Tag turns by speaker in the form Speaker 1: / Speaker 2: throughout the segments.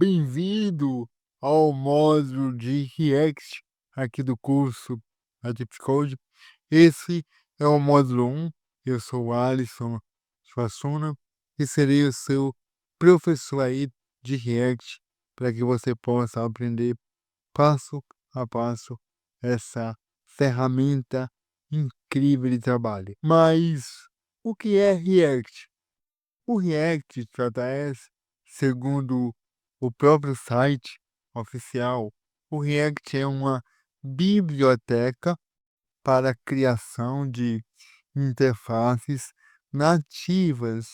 Speaker 1: Bem-vindo ao módulo de React aqui do curso Code. Esse é o módulo 1. Eu sou o Alisson Suassuna e serei o seu professor aí de React para que você possa aprender passo a passo essa ferramenta incrível de trabalho. Mas o que é React? O React JS, segundo o próprio site oficial, o React é uma biblioteca para a criação de interfaces nativas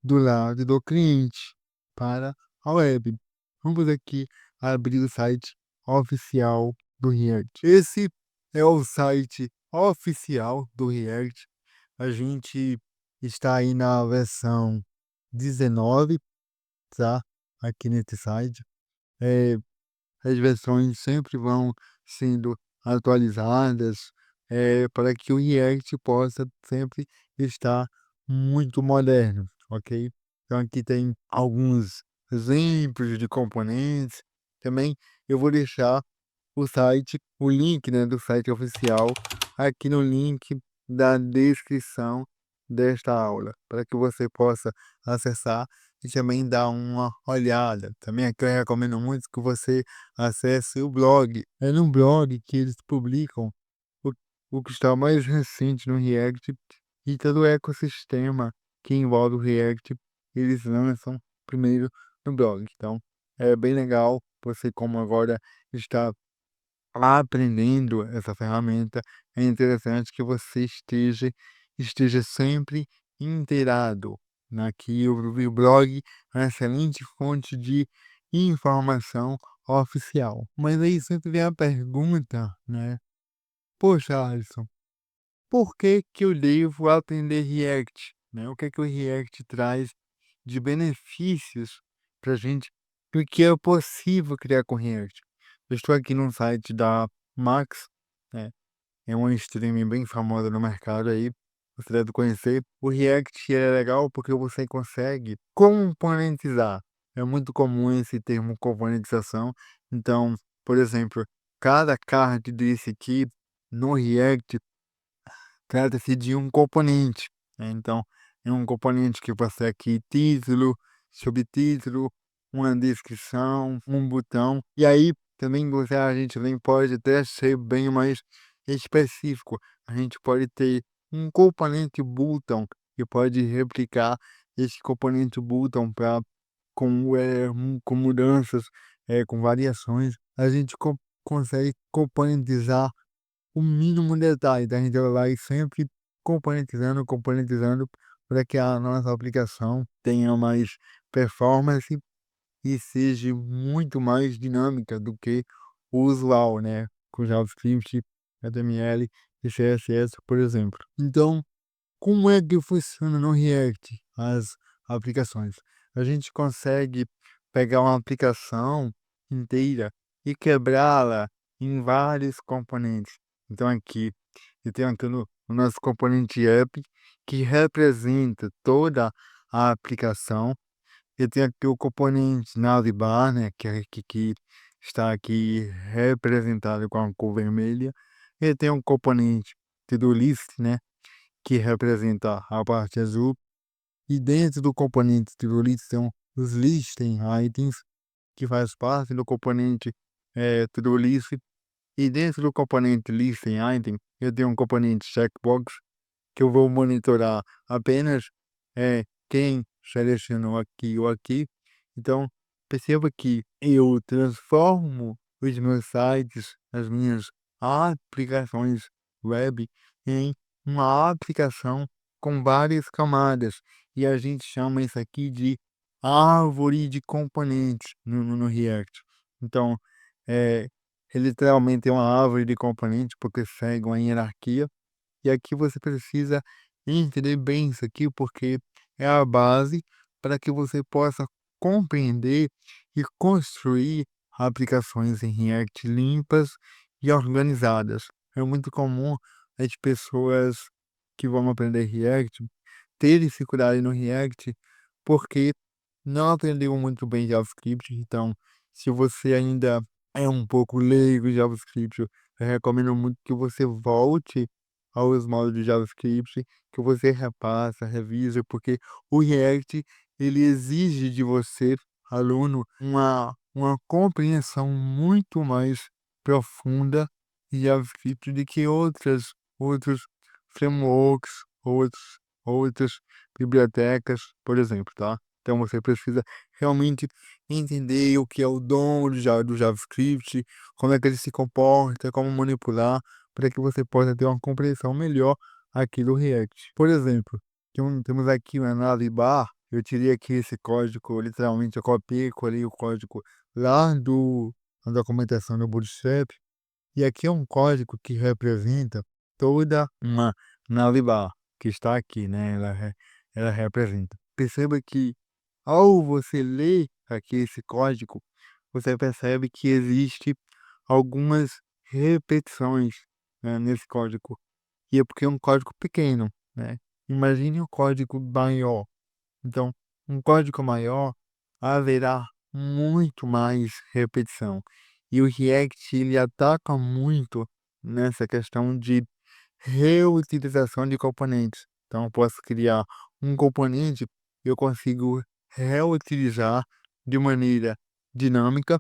Speaker 1: do lado do cliente para a web. Vamos aqui abrir o site oficial do React. Esse é o site oficial do React. A gente está aí na versão 19, tá? Aqui nesse site. É, as versões sempre vão sendo atualizadas, para que o React possa sempre estar muito moderno, ok? Então aqui tem alguns exemplos de componentes. Também eu vou deixar o site, o link, né, do site oficial aqui no link da descrição desta aula, para que você possa acessar e também dar uma olhada. Também aqui eu recomendo muito que você acesse o blog. É no blog que eles publicam o, o que está mais recente no React e todo o ecossistema que envolve o React, eles lançam primeiro no blog. Então, é bem legal você, como agora está aprendendo essa ferramenta, é interessante que você esteja sempre inteirado. Aqui o blog é uma excelente fonte de informação oficial. Mas aí sempre vem a pergunta, né? Poxa, Alisson, por que que eu devo aprender React? Né? O que é que o React traz de benefícios para a gente, do que é possível criar com React? Eu estou aqui no site da Max, né? É uma streaming bem famosa no mercado aí, você deve conhecer. O React é legal porque você consegue componentizar. É muito comum esse termo componentização. Então, por exemplo, cada card desse aqui no React trata-se de um componente, né? Então, é um componente que possui aqui título, subtítulo, uma descrição, um botão. E aí, também a gente também pode até ser bem mais específico. A gente pode ter um componente button que pode replicar esse componente button para com mudanças, com variações. A gente consegue componentizar o mínimo detalhe, da gente vai sempre componentizando, para que a nossa aplicação tenha mais performance e seja muito mais dinâmica do que o usual, né, com JavaScript, HTML e CSS, por exemplo. Então, como é que funciona no React as aplicações? A gente consegue pegar uma aplicação inteira e quebrá-la em vários componentes. Então aqui, eu tenho aqui o nosso componente app, que representa toda a aplicação. Eu tenho aqui o componente navbar, né, que está aqui representado com a cor vermelha. Eu tenho um componente to-do list, né, que representa a parte azul, e dentro do componente to-do-list são os listing items, que faz parte do componente to-do-list, e dentro do componente listing item, eu tenho um componente checkbox, que eu vou monitorar apenas quem selecionou aqui ou aqui. Então, perceba que eu transformo os meus sites, as minhas aplicações web, em uma aplicação com várias camadas. E a gente chama isso aqui de árvore de componentes no React. Então, é, literalmente é uma árvore de componentes, porque segue uma hierarquia. E aqui você precisa entender bem isso aqui, porque é a base para que você possa compreender e construir aplicações em React limpas e organizadas. É muito comum as pessoas que vão aprender React ter dificuldade no React, porque não aprendeu muito bem JavaScript, então se você ainda é um pouco leigo em JavaScript, eu recomendo muito que você volte aos módulos de JavaScript, que você repassa, revisa, porque o React ele exige de você, aluno, uma compreensão muito mais profunda de JavaScript do que outros frameworks, outras bibliotecas, por exemplo, tá? Então você precisa realmente entender o que é o dom do JavaScript, como é que ele se comporta, como manipular, para que você possa ter uma compreensão melhor aqui do React. Por exemplo, temos aqui o análise bar, eu tirei aqui esse código, literalmente eu copiei e colei o código lá da documentação do Bootstrap, e aqui é um código que representa toda uma navbar que está aqui, né? Ela representa. Perceba que ao você ler aqui esse código, você percebe que existe algumas repetições, né, nesse código. E é porque é um código pequeno, né? Imagine um código maior. Então, um código maior haverá muito mais repetição. E o React ele ataca muito nessa questão de reutilização de componentes. Então, eu posso criar um componente e eu consigo reutilizar de maneira dinâmica,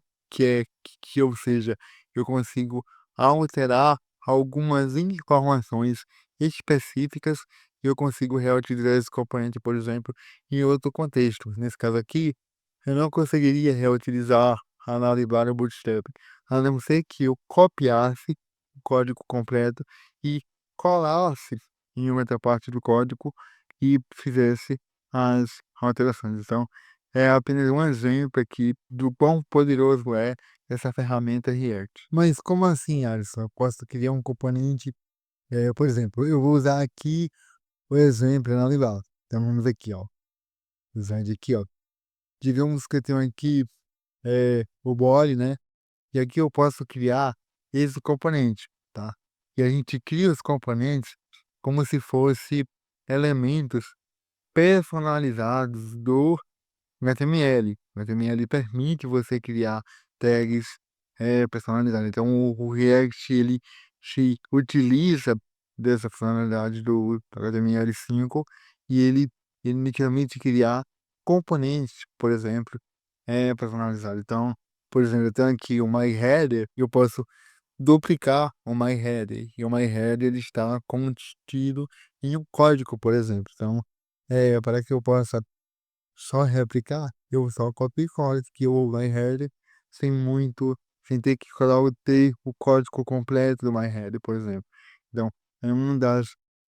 Speaker 1: ou seja, eu consigo alterar algumas informações específicas e eu consigo reutilizar esse componente, por exemplo, em outro contexto. Nesse caso aqui, eu não conseguiria reutilizar a library Bootstrap, a não ser que eu copiasse o código completo e colasse em outra parte do código e fizesse as alterações. Então, é apenas um exemplo aqui do quão poderoso é essa ferramenta React. Mas como assim, Alisson? Eu posso criar um componente, por exemplo, eu vou usar aqui o exemplo na Livelo. Então, vamos aqui, ó. Usando aqui, ó. Digamos que eu tenho aqui o body, né? E aqui eu posso criar esse componente, tá? E a gente cria os componentes como se fosse elementos personalizados do HTML. O HTML permite você criar tags personalizadas. Então, o React ele se utiliza dessa funcionalidade do HTML5 e ele literalmente criar componentes, por exemplo, personalizados. Então, por exemplo, eu tenho aqui o MyHeader e eu posso duplicar o MyHeader. E o MyHeader ele está contido em um código, por exemplo. Então, para que eu possa só replicar, eu só copio e colo aqui o MyHeader sem ter que ter o código completo do MyHeader, por exemplo. Então, é uma das,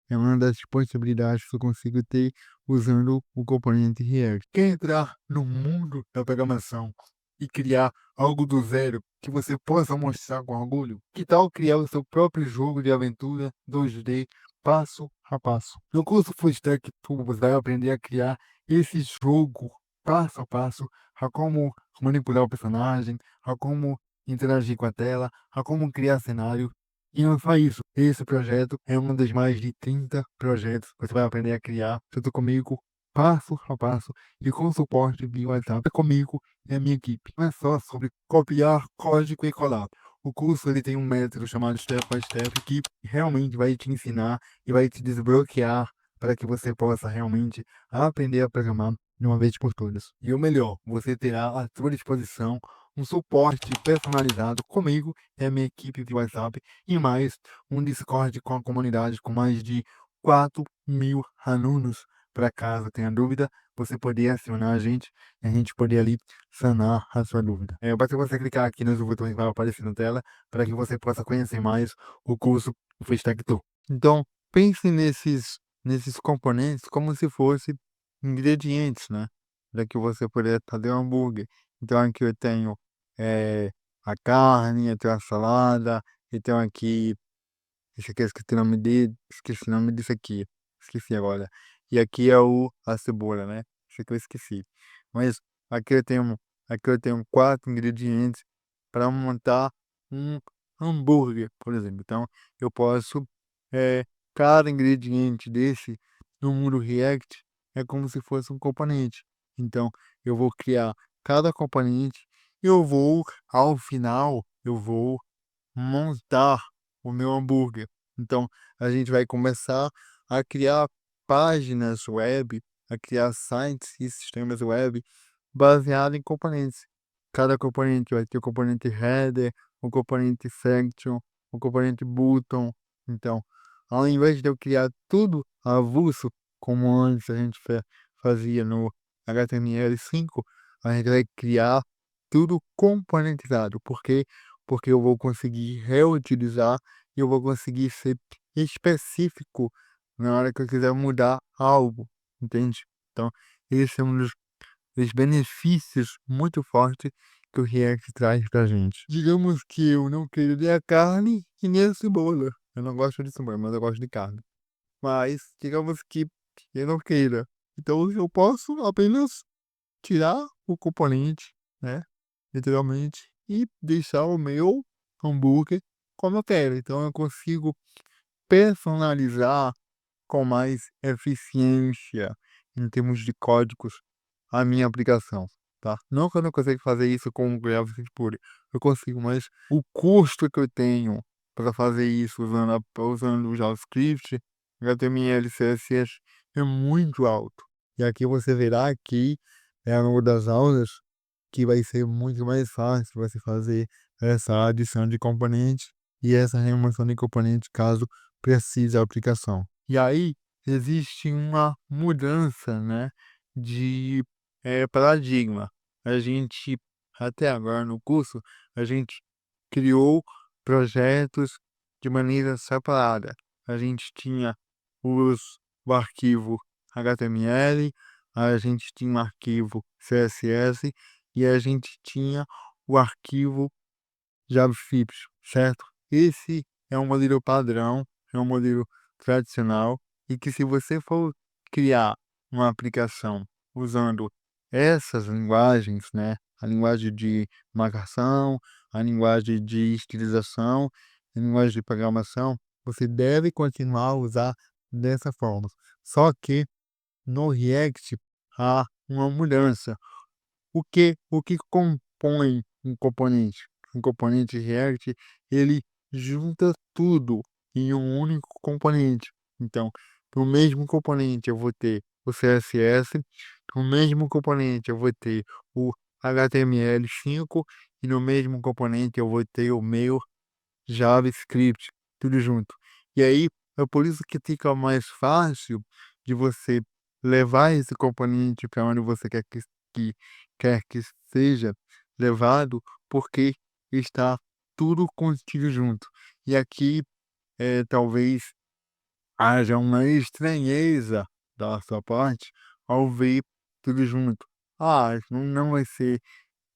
Speaker 1: é uma das possibilidades que eu consigo ter usando o componente React. Quer entrar no mundo da programação e criar algo do zero que você possa mostrar com orgulho? Que tal criar o seu próprio jogo de aventura 2D passo a passo? No curso Full Stack Tool, você vai aprender a criar esse jogo passo a passo, a como manipular o personagem, a como interagir com a tela, a como criar cenário. E não só isso, esse projeto é um dos mais de 30 projetos que você vai aprender a criar junto comigo, passo a passo, e com suporte via WhatsApp comigo e a minha equipe. Não é só sobre copiar código e colar. O curso ele tem um método chamado Step by Step que realmente vai te ensinar e vai te desbloquear para que você possa realmente aprender a programar de uma vez por todas. E o melhor, você terá à sua disposição um suporte personalizado comigo e a minha equipe de WhatsApp e mais um Discord com a comunidade com mais de 4.000 alunos. Para caso tenha dúvida, você poder acionar a gente poder ali sanar a sua dúvida. Basta você clicar aqui nos botões que vai aparecer na tela para que você possa conhecer mais o curso do Full Stack Tool. Então, pense nesses componentes como se fosse ingredientes, né? Para que você poder fazer um hambúrguer. Então aqui eu tenho eh, a carne, eu tenho a salada, eu tenho aqui, esse aqui eu esqueci o nome disso aqui, esqueci agora. E aqui é a cebola, né? Isso aqui eu esqueci. Mas aqui eu tenho, aqui eu tenho 4 ingredientes para montar um hambúrguer, por exemplo. Então eu posso, eh, cada ingrediente desse no mundo React é como se fosse um componente. Então, eu vou criar cada componente, ao final, eu vou montar o meu hambúrguer. Então, a gente vai começar a criar páginas web, a criar sites e sistemas web baseado em componentes. Cada componente vai ter o componente header, o componente section, o componente button. Então, ao invés de eu criar tudo avulso, como antes a gente fazia no HTML5, a gente vai criar tudo componentizado. Por quê? Porque eu vou conseguir reutilizar e eu vou conseguir ser específico na hora que eu quiser mudar algo, entende? Então, esse é um dos benefícios muito fortes que o React traz pra gente. Digamos que eu não queira nem a carne e nem a cebola. Eu não gosto de cebola, mas eu gosto de carne. Mas, digamos que eu não queira. Então, eu posso apenas tirar o componente, né? Literalmente, e deixar o meu hambúrguer como eu quero. Então, eu consigo personalizar com mais eficiência em termos de códigos a minha aplicação, tá? Não que eu não consiga fazer isso com o JavaScript, eu consigo, mas o custo que eu tenho para fazer isso usando o JavaScript, HTML, CSS é muito alto. E aqui você verá que é uma das aulas que vai ser muito mais fácil você fazer essa adição de componentes e essa remoção de componentes caso precise a aplicação. E aí existe uma mudança, né, de paradigma. A gente, até agora no curso, a gente criou projetos de maneira separada. A gente tinha o arquivo HTML, a gente tinha um arquivo CSS e a gente tinha o arquivo JavaScript, certo? Esse é um modelo padrão, é um modelo tradicional e que se você for criar uma aplicação usando essas linguagens, né, a linguagem de marcação, a linguagem de estilização, a linguagem de programação, você deve continuar a usar dessa forma. Só que no React há uma mudança. O que compõe um componente? Um componente React, ele junta tudo em um único componente. Então, no mesmo componente eu vou ter o CSS, no mesmo componente eu vou ter o HTML5 e no mesmo componente eu vou ter o meu JavaScript, tudo junto. E aí, é por isso que fica mais fácil de você levar esse componente para onde você que quer que seja levado, porque está tudo contido junto. E aqui, talvez haja uma estranheza da sua parte ao ver tudo junto. Ah, não vai ser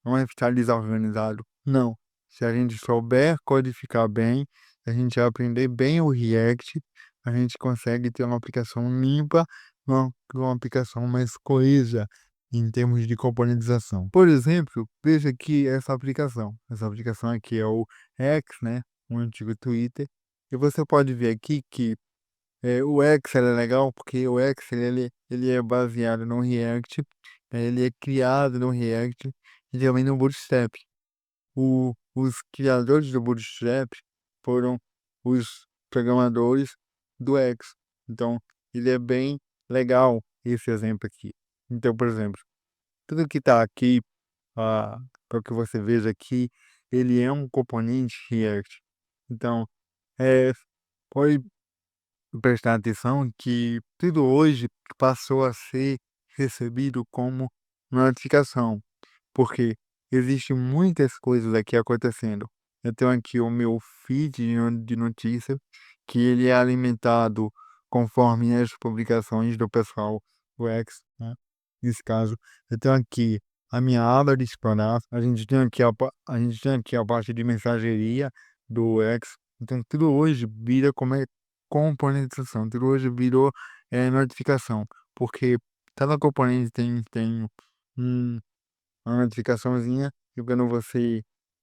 Speaker 1: não vai ficar desorganizado. Não. Se a gente souber codificar bem, se a gente aprender bem o React, a gente consegue ter uma aplicação limpa, uma aplicação mais coesa em termos de componentização. Por exemplo, veja aqui essa aplicação. Essa aplicação aqui é o X, né? O antigo Twitter. E você pode ver aqui que o Excel é legal porque o Excel ele é baseado no React, ele é criado no React e também no Bootstrap. Os criadores do Bootstrap foram os programadores do X. Então, ele é bem legal esse exemplo aqui. Então, por exemplo, tudo que está aqui, para que você veja aqui, ele é um componente React. Então, pode prestar atenção que tudo hoje passou a ser recebido como notificação, porque existem muitas coisas aqui acontecendo. Eu tenho aqui o meu feed de notícia, que ele é alimentado conforme as publicações do pessoal do X, né? Nesse caso, eu tenho aqui a minha aba de explorar, a gente tem aqui a parte de mensageria do X, então tudo hoje vira como é componentização, tudo hoje virou notificação, porque cada componente tem um uma notificaçãozinha e quando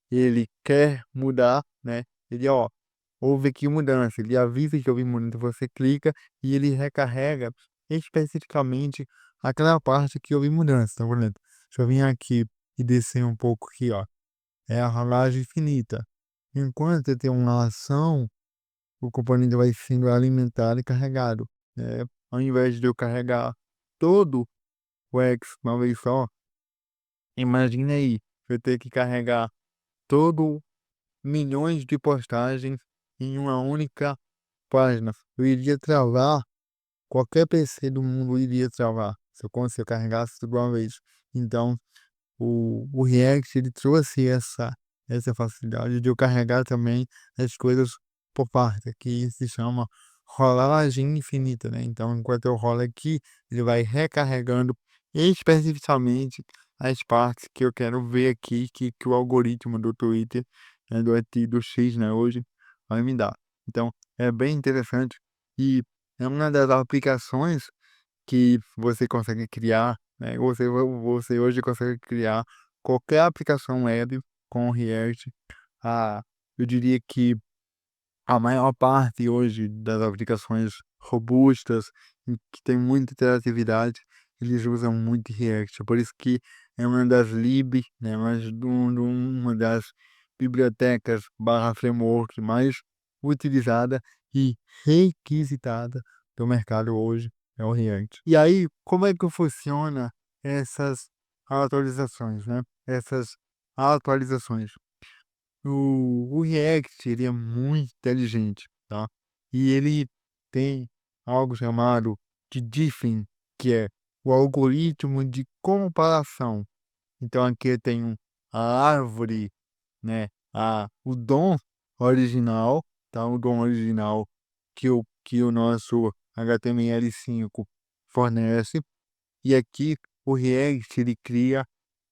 Speaker 1: ele quer mudar, né? Ele, ó, houve aqui mudança, ele avisa que houve mudança, você clica e ele recarrega especificamente aquela parte que houve mudança. Então, por exemplo, se eu vim aqui e descer um pouco aqui, ó, é a rolagem infinita. Enquanto eu tenho uma ação, o componente vai sendo alimentado e carregado. Ao invés de eu carregar todo o X uma vez só, imagine aí, eu ter que carregar todo milhões de postagens em uma única página. Eu iria travar, qualquer PC do mundo iria travar se eu carregasse tudo de uma vez. Então, o React ele trouxe essa facilidade de eu carregar também as coisas por parte, que se chama rolagem infinita, né. Então, enquanto eu rolo aqui, ele vai recarregando especificamente as partes que eu quero ver aqui, que o algoritmo do Twitter, né, do X, né, hoje, vai me dar. Então, é bem interessante e é uma das aplicações que você consegue criar, né, você hoje consegue criar qualquer aplicação web com o React. Eu diria que a maior parte hoje das aplicações robustas, em que tem muita interatividade, eles usam muito React. É por isso que é uma das lib, né, uma das bibliotecas barra framework mais utilizada e requisitada do mercado hoje, é o React. E aí, como é que funciona essas atualizações, né? Essas atualizações. O React, ele é muito inteligente, tá? E ele tem algo chamado de diffing, que é o algoritmo de comparação. Então aqui eu tenho a árvore, né? O DOM original, tá? O DOM original que o nosso HTML5 fornece. E aqui o React, ele cria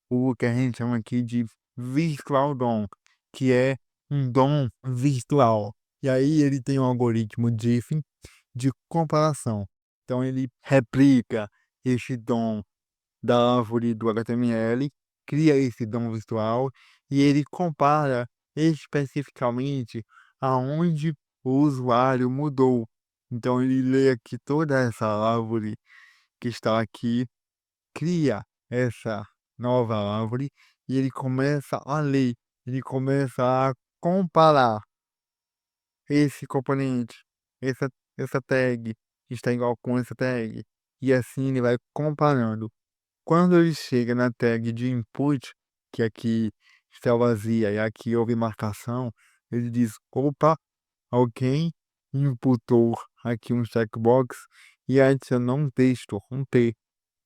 Speaker 1: o que a gente chama aqui de Virtual DOM, que é um DOM virtual. E aí ele tem um algoritmo diffing de comparação. Então ele replica este DOM da árvore do HTML, cria esse DOM virtual e ele compara especificamente aonde o usuário mudou. Então ele lê aqui toda essa árvore que está aqui, cria essa nova árvore e ele começa a ler, ele começa a comparar esse componente, essa, essa tag está igual com essa tag, e assim ele vai comparando. Quando ele chega na tag de input, que aqui está vazia e aqui houve marcação, ele diz: opa, alguém imputou aqui um checkbox e adicionou um texto, um T.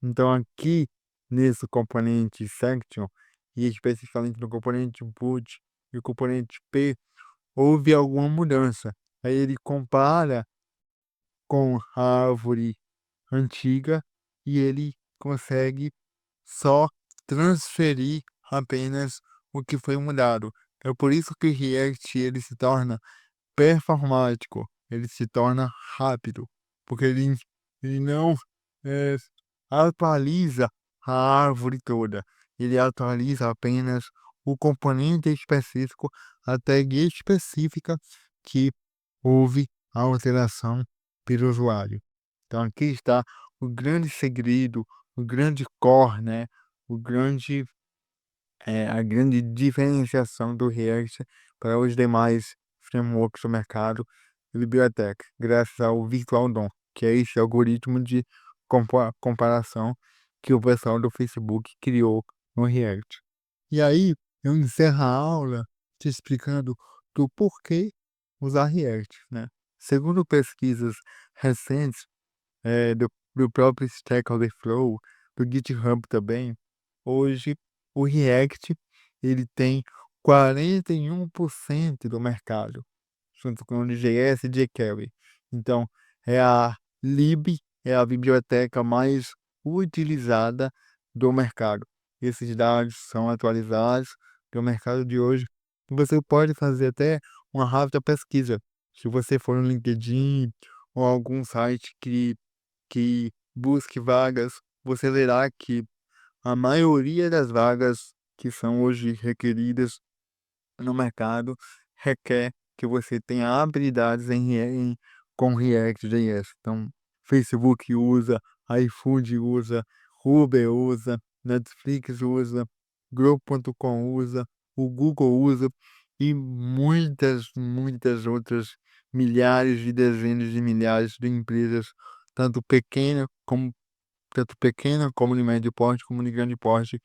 Speaker 1: Então aqui nesse componente section e especificamente no componente input e o componente P, houve alguma mudança. Aí ele compara com a árvore antiga e ele consegue só transferir apenas o que foi mudado. É por isso que o React ele se torna performático, ele se torna rápido, porque ele não eh, atualiza a árvore toda, ele atualiza apenas o componente específico, a tag específica que houve a alteração pelo usuário. Então aqui está o grande segredo, o grande core, né? O grande a grande diferenciação do React para os demais frameworks do mercado e biblioteca, graças ao Virtual DOM, que é esse algoritmo de comparação que o pessoal do Facebook criou no React. E aí, eu encerro a aula te explicando do porquê usar React, né? Segundo pesquisas recentes, do próprio Stack Overflow, do GitHub também, hoje o React ele tem 41% do mercado, junto com o JS e jQuery. Então, é a lib, é a biblioteca mais utilizada do mercado. Esses dados são atualizados do mercado de hoje. Você pode fazer até uma rápida pesquisa. Se você for no LinkedIn ou algum site que busque vagas, você verá que a maioria das vagas que são hoje requeridas no mercado requer que você tenha habilidades com React.js. Então, Facebook usa, iFood usa, Uber usa, Netflix usa, Globo.com usa, o Google usa e muitas outras milhares e dezenas de milhares de empresas, tanto pequena como de médio porte, como de grande porte,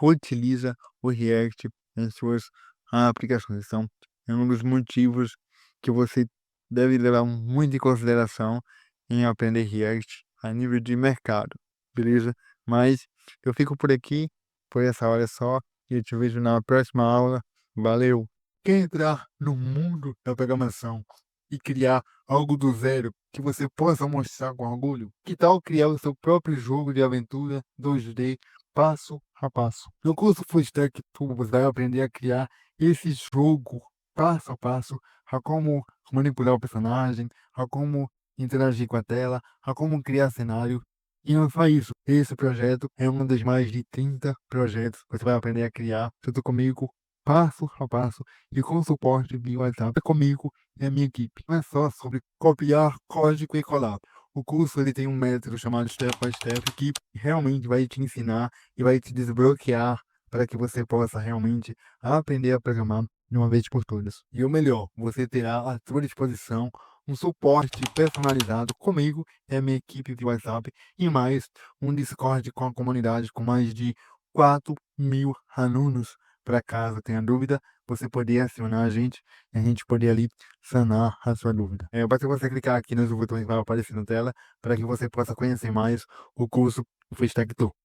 Speaker 1: utiliza o React em suas aplicações. Então, é um dos motivos que você deve levar muito em consideração em aprender React a nível de mercado, beleza? Mas eu fico por aqui, por essa hora só, e eu te vejo na próxima aula. Valeu! Quer entrar no mundo da programação e criar algo do zero que você possa mostrar com orgulho? Que tal criar o seu próprio jogo de aventura 2D passo a passo? No curso Full Stack Tudo você vai aprender a criar esse jogo passo a passo, a como manipular o personagem, a como interagir com a tela, a como criar cenário. E não só isso, esse projeto é um dos mais de 30 projetos que você vai aprender a criar junto comigo, passo a passo, e com suporte via WhatsApp comigo e a minha equipe. Não é só sobre copiar código e colar. O curso ele tem um método chamado Step by Step que realmente vai te ensinar e vai te desbloquear para que você possa realmente aprender a programar de uma vez por todas. E o melhor, você terá à sua disposição um suporte personalizado comigo e a minha equipe de WhatsApp e mais um Discord com a comunidade com mais de 4.000 alunos. Para caso tenha dúvida, você poder acionar a gente e a gente poder ali sanar a sua dúvida. Basta você clicar aqui nos botões que vai aparecer na tela para que você possa conhecer mais o curso Full Stack Tool.